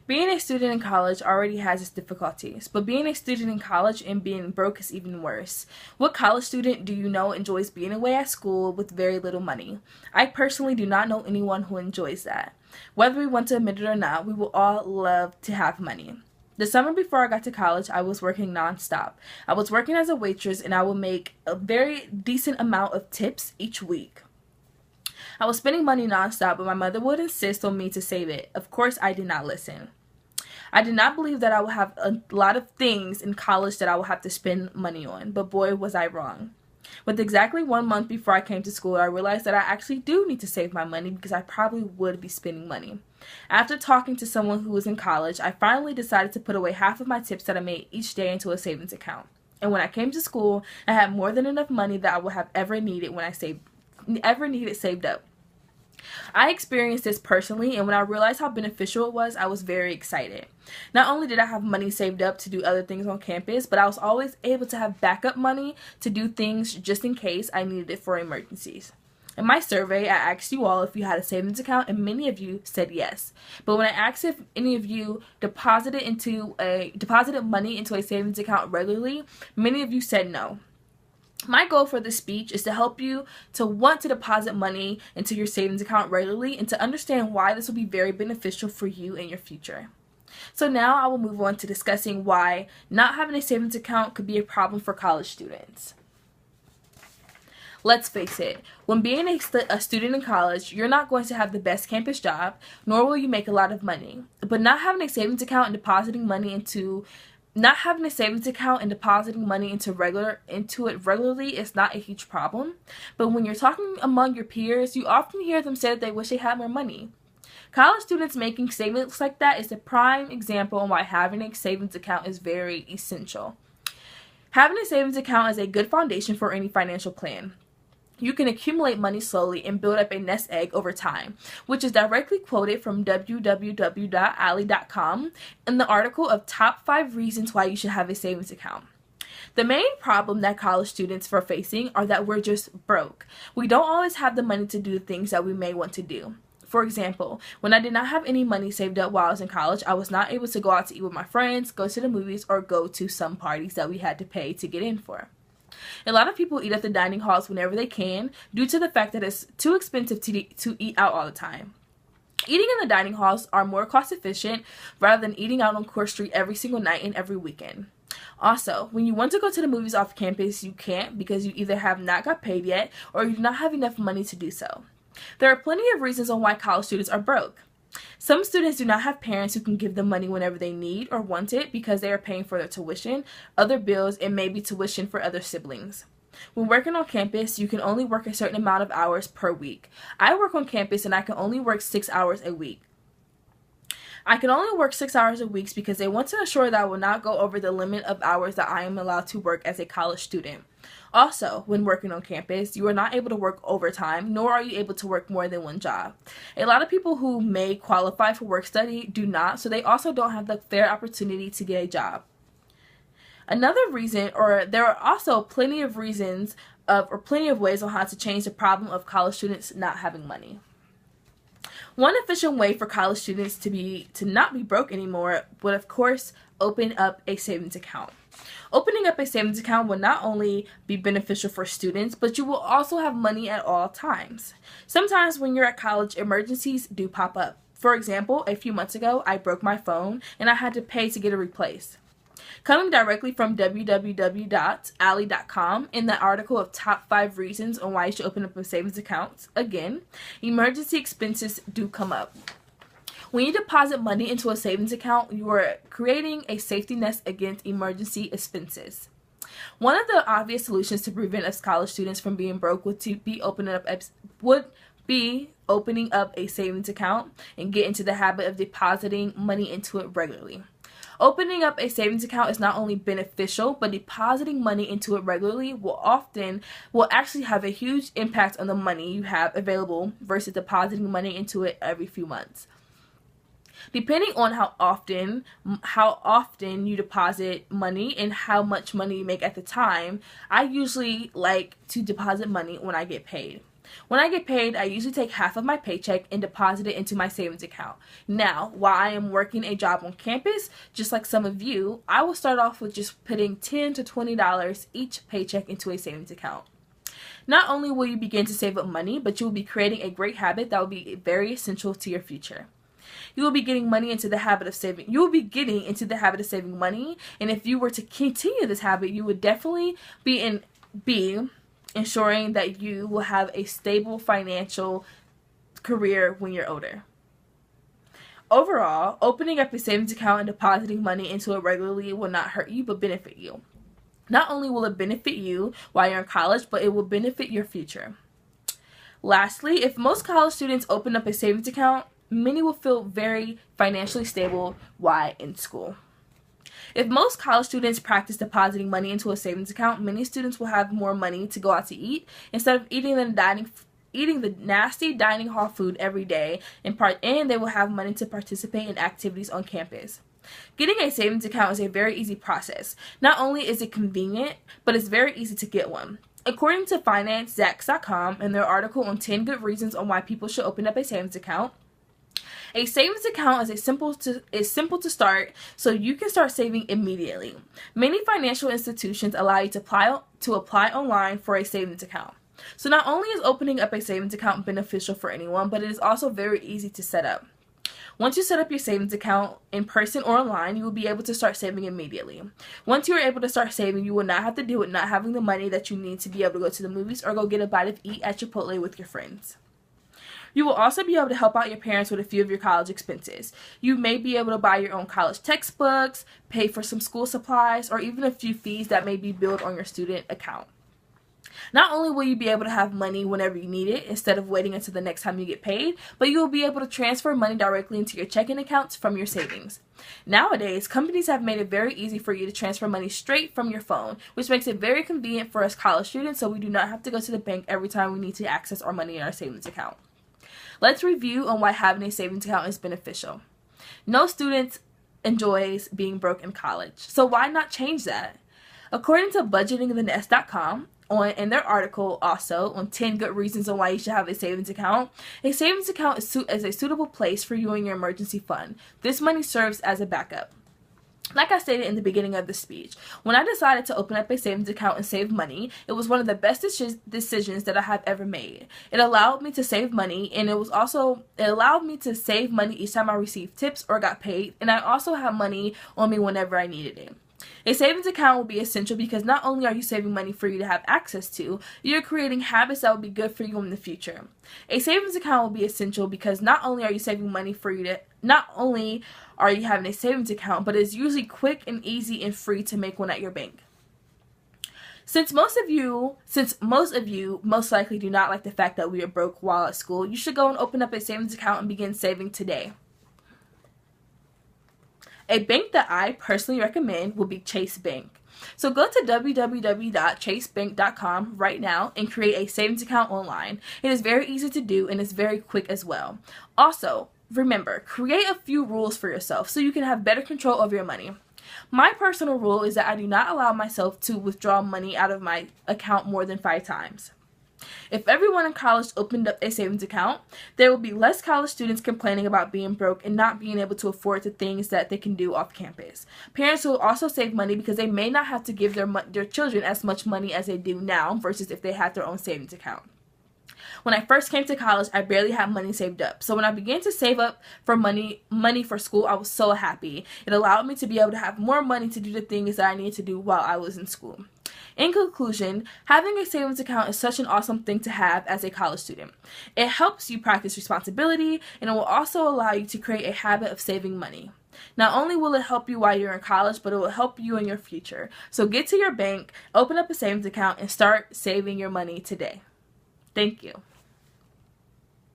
Being a student in college already has its difficulties, but being a student in college and being broke is even worse. What college student do you know enjoys being away at school with very little money? I personally do not know anyone who enjoys that. Whether we want to admit it or not, we will all love to have money. The summer before I got to college, I was working nonstop. I was working as a waitress and I would make a very decent amount of tips each week. I was spending money nonstop, but my mother would insist on me to save it. Of course, I did not listen. I did not believe that I would have a lot of things in college that I would have to spend money on, but boy, was I wrong. With exactly 1 month before I came to school, I realized that I actually do need to save my money because I probably would be spending money. After talking to someone who was in college, I finally decided to put away half of my tips that I made each day into a savings account. And when I came to school, I had more than enough money that I would have ever needed saved up. I experienced this personally, and when I realized how beneficial it was, I was very excited. Not only did I have money saved up to do other things on campus, but I was always able to have backup money to do things just in case I needed it for emergencies. In my survey, I asked you all if you had a savings account, and many of you said yes. But when I asked if any of you deposited money into a savings account regularly, many of you said no. My goal for this speech is to help you to want to deposit money into your savings account regularly and to understand why this will be very beneficial for you in your future. So now I will move on to discussing why not having a savings account could be a problem for college students. Let's face it, when being a student in college, you're not going to have the best campus job, nor will you make a lot of money. But not having a savings account and depositing money into it regularly is not a huge problem. But when you're talking among your peers, you often hear them say that they wish they had more money. College students making statements like that is a prime example on why having a savings account is very essential. Having a savings account is a good foundation for any financial plan. You can accumulate money slowly and build up a nest egg over time, which is directly quoted from www.ally.com in the article of Top 5 Reasons Why You Should Have a Savings Account. The main problem that college students are facing are that we're just broke. We don't always have the money to do the things that we may want to do. For example, when I did not have any money saved up while I was in college, I was not able to go out to eat with my friends, go to the movies, or go to some parties that we had to pay to get in for. A lot of people eat at the dining halls whenever they can due to the fact that it's too expensive to eat out all the time. Eating in the dining halls are more cost efficient rather than eating out on Court Street every single night and every weekend. Also, when you want to go to the movies off campus, you can't because you either have not got paid yet or you do not have enough money to do so. There are plenty of reasons on why college students are broke. Some students do not have parents who can give them money whenever they need or want it because they are paying for their tuition, other bills, and maybe tuition for other siblings. When working on campus, you can only work a certain amount of hours per week. I work on campus and I can only work 6 hours a week. I can only work 6 hours a week because they want to ensure that I will not go over the limit of hours that I am allowed to work as a college student. Also, when working on campus, you are not able to work overtime, nor are you able to work more than one job. A lot of people who may qualify for work study do not, so they also don't have the fair opportunity to get a job. Another reason, or there are also plenty of ways on how to change the problem of college students not having money. One efficient way for college students to not be broke anymore would, of course, open up a savings account. Opening up a savings account will not only be beneficial for students, but you will also have money at all times. Sometimes when you're at college, emergencies do pop up. For example, a few months ago, I broke my phone and I had to pay to get it replaced. Coming directly from www.ally.com in the article of Top 5 Reasons on Why You Should Open Up a Savings Account, again, emergency expenses do come up. When you deposit money into a savings account, you are creating a safety net against emergency expenses. One of the obvious solutions to prevent us college students from being broke would be opening up a savings account and get into the habit of depositing money into it regularly. Opening up a savings account is not only beneficial, but depositing money into it regularly will actually have a huge impact on the money you have available versus depositing money into it every few months. Depending on how often you deposit money and how much money you make at the time, I usually like to deposit money when I get paid. When I get paid, I usually take half of my paycheck and deposit it into my savings account. Now, while I am working a job on campus, just like some of you, I will start off with just putting $10 to $20 each paycheck into a savings account. Not only will you begin to save up money, but you will be creating a great habit that will be very essential to your future. You will be getting into the habit of saving money, and if you were to continue this habit, you would definitely be ensuring that you will have a stable financial career when you're older. Overall, opening up a savings account and depositing money into it regularly will not hurt you but benefit you. Not only will it benefit you while you're in college, but it will benefit your future. Lastly, if most college students open up a savings account, many will feel very financially stable while in school. If most college students practice depositing money into a savings account, many students will have more money to go out to eat instead of eating the nasty dining hall food every day, and they will have money to participate in activities on campus. Getting a savings account is a very easy process. Not only is it convenient, but it's very easy to get one. According to FinanceZax.com and their article on 10 good reasons on why people should open up a savings account, a savings account is simple to start, so you can start saving immediately. Many financial institutions allow you to apply online for a savings account. So not only is opening up a savings account beneficial for anyone, but it is also very easy to set up. Once you set up your savings account in person or online, you will be able to start saving immediately. Once you are able to start saving, you will not have to deal with not having the money that you need to be able to go to the movies or go get a bite of eat at Chipotle with your friends. You will also be able to help out your parents with a few of your college expenses. You may be able to buy your own college textbooks, pay for some school supplies, or even a few fees that may be billed on your student account. Not only will you be able to have money whenever you need it instead of waiting until the next time you get paid, but you will be able to transfer money directly into your checking accounts from your savings. Nowadays, companies have made it very easy for you to transfer money straight from your phone, which makes it very convenient for us college students, so we do not have to go to the bank every time we need to access our money in our savings account. Let's review on why having a savings account is beneficial. No student enjoys being broke in college, so why not change that? According to budgetingthenest.com, in their article also on 10 good reasons on why you should have a savings account is a suitable place for you in your emergency fund. This money serves as a backup. Like I stated in the beginning of the speech, when I decided to open up a savings account and save money, it was one of the best decisions that I have ever made. It allowed me to save money, and it allowed me to save money each time I received tips or got paid, and I also have money on me whenever I needed it. A savings account will be essential because not only are you saving money for you to have access to, you're creating habits that will be good for you in the future. A savings account will be essential because not only are you saving money not only are you having a savings account, but it's usually quick and easy and free to make one at your bank. Since most of you most likely do not like the fact that we are broke while at school, you should go and open up a savings account and begin saving today. A bank that I personally recommend will be Chase Bank. So go to www.chasebank.com right now and create a savings account online. It is very easy to do and it's very quick as well. Also, remember, create a few rules for yourself so you can have better control over your money. My personal rule is that I do not allow myself to withdraw money out of my account more than 5 times. If everyone in college opened up a savings account, there will be less college students complaining about being broke and not being able to afford the things that they can do off campus. Parents will also save money because they may not have to give their children as much money as they do now versus if they had their own savings account. When I first came to college, I barely had money saved up. So when I began to save up for money for school, I was so happy. It allowed me to be able to have more money to do the things that I needed to do while I was in school. In conclusion, having a savings account is such an awesome thing to have as a college student. It helps you practice responsibility, and it will also allow you to create a habit of saving money. Not only will it help you while you're in college, but it will help you in your future. So get to your bank, open up a savings account, and start saving your money today. Thank you.